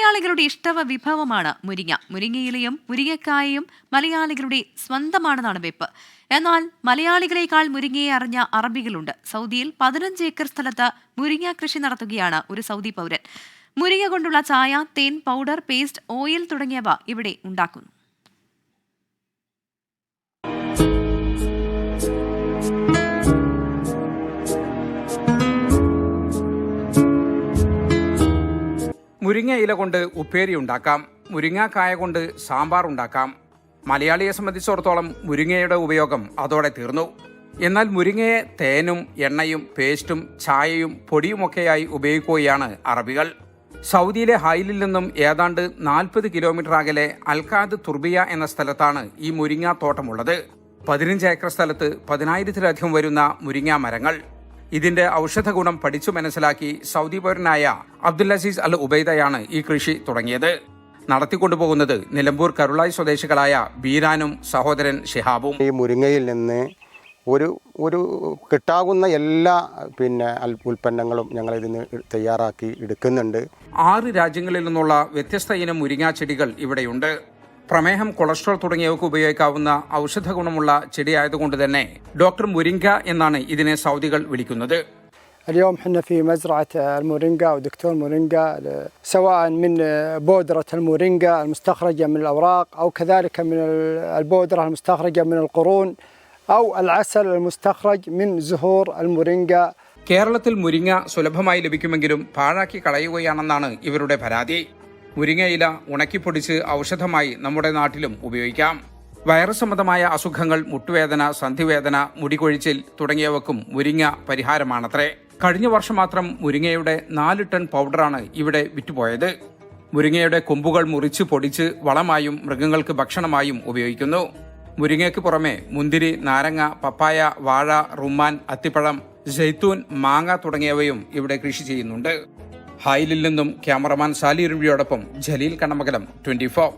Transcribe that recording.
മലയാളികളുടെ ഇഷ്ടവ വിഭവമാണ് മുരിങ്ങ. മുരിങ്ങയിലയും മുരിങ്ങക്കായയും മലയാളികളുടെ സ്വന്തമാണെന്നാണ് വെപ്പ്. എന്നാൽ മലയാളികളെക്കാൾ മുരിങ്ങയെ അറിഞ്ഞ അറബികളുണ്ട്. സൗദിയിൽ 15 ഏക്കർ സ്ഥലത്ത് മുരിങ്ങ കൃഷി നടത്തുകയാണ് ഒരു സൗദി പൗരൻ. മുരിങ്ങ കൊണ്ടുള്ള ചായ, തേൻ, പൗഡർ, പേസ്റ്റ്, ഓയിൽ തുടങ്ങിയവ ഇവിടെ ഉണ്ടാക്കുന്നു. മുരിങ്ങ ഇല കൊണ്ട് ഉപ്പേരി ഉണ്ടാക്കാം. മുരിങ്ങാക്കായ കൊണ്ട് സാമ്പാർ ഉണ്ടാക്കാം. മലയാളിയെ സംബന്ധിച്ചിടത്തോളം മുരിങ്ങയുടെ ഉപയോഗം അതോടെ തീർന്നു. എന്നാൽ മുരിങ്ങയെ തേനും എണ്ണയും പേസ്റ്റും ചായയും പൊടിയുമൊക്കെയായി ഉപയോഗിക്കുകയാണ് അറബികൾ. സൗദിയിലെ ഹൈലിൽ നിന്നും ഏതാണ്ട് 40 കിലോമീറ്റർ അകലെ അൽഖാദ് തുർബിയ എന്ന സ്ഥലത്താണ് ഈ മുരിങ്ങ തോട്ടമുള്ളത്. 15 ഏക്കർ സ്ഥലത്ത് 10,000-ലധികം വരുന്ന മുരിങ്ങ മരങ്ങൾ. ഇതിന്റെ ഔഷധ ഗുണം പഠിച്ചു മനസ്സിലാക്കി സൗദി പൗരനായ അബ്ദുൽ അസീസ് അൽ ഉബൈദയാണ് ഈ കൃഷി തുടങ്ങിയത്. നടത്തിക്കൊണ്ടുപോകുന്നത് നിലമ്പൂർ കരുളായി സ്വദേശികളായ ബീരാനും സഹോദരൻ ഷിഹാബും. ഈ മുരിങ്ങയിൽ നിന്ന് ഒരു കിട്ടാവുന്ന എല്ലാ ഉൽപ്പന്നങ്ങളും ഞങ്ങൾ ഇതിന് തയ്യാറാക്കി എടുക്കുന്നുണ്ട്. 6 രാജ്യങ്ങളിൽ നിന്നുള്ള വ്യത്യസ്ത ഇനം മുരിങ്ങാ ചെടികൾ ഇവിടെയുണ്ട്. പ്രമേഹം, കൊളസ്ട്രോൾ തുടങ്ങിയവർക്ക് ഉപയോഗിക്കാവുന്ന ഔഷധ ഗുണമുള്ള ചെടിയായതുകൊണ്ട് തന്നെ ഡോക്ടർ മുരിങ്ങ എന്നാണ് ഇതിനെ സൗദികൾ വിളിക്കുന്നത്. اليوم احنا في مزرعة المورينجا ودكتور مورينجا، سواء من بودرة المورينجا المستخرجة من الأوراق أو كذلك من البودرة المستخرجة من القرون أو العسل المستخرج من زهور المورينجا. കേരളത്തിൽ മുരിങ്ങ സുലഭമായി ലഭിക്കുമെങ്കിലും പാഴാക്കി കളയുകയാണെന്നാണ് ഇവരുടെ പരാതി. മുരിങ്ങയില ഉണക്കിപ്പൊടിച്ച് ഔഷധമായി നമ്മുടെ നാട്ടിലും ഉപയോഗിക്കാം. വൈറസ് സംബന്ധമായ അസുഖങ്ങൾ, മുട്ടുവേദന, സന്ധിവേദന, മുടികൊഴിച്ചിൽ തുടങ്ങിയവക്കും മുരിങ്ങ പരിഹാരമാണത്രേ. കഴിഞ്ഞ വർഷം മാത്രം മുരിങ്ങയുടെ 4 ടൺ പൗഡറാണ് ഇവിടെ വിറ്റുപോയത്. മുരിങ്ങയുടെ കൊമ്പുകൾ മുറിച്ച് പൊടിച്ച് വളമായും മൃഗങ്ങൾക്ക് ഭക്ഷണമായും ഉപയോഗിക്കുന്നു. മുരിങ്ങയ്ക്ക് പുറമെ മുന്തിരി, നാരങ്ങ, പപ്പായ, വാഴ, റുമ്മാൻ, അത്തിപ്പഴം, ജൈത്തൂൻ, മാങ്ങ തുടങ്ങിയവയും ഇവിടെ കൃഷി ചെയ്യുന്നുണ്ട്. ഹൈലിൽ നിന്നും ക്യാമറമാൻ സാലി റിവ്യോടൊപ്പം ജലീൽ കണ്ണമംഗലം, 24.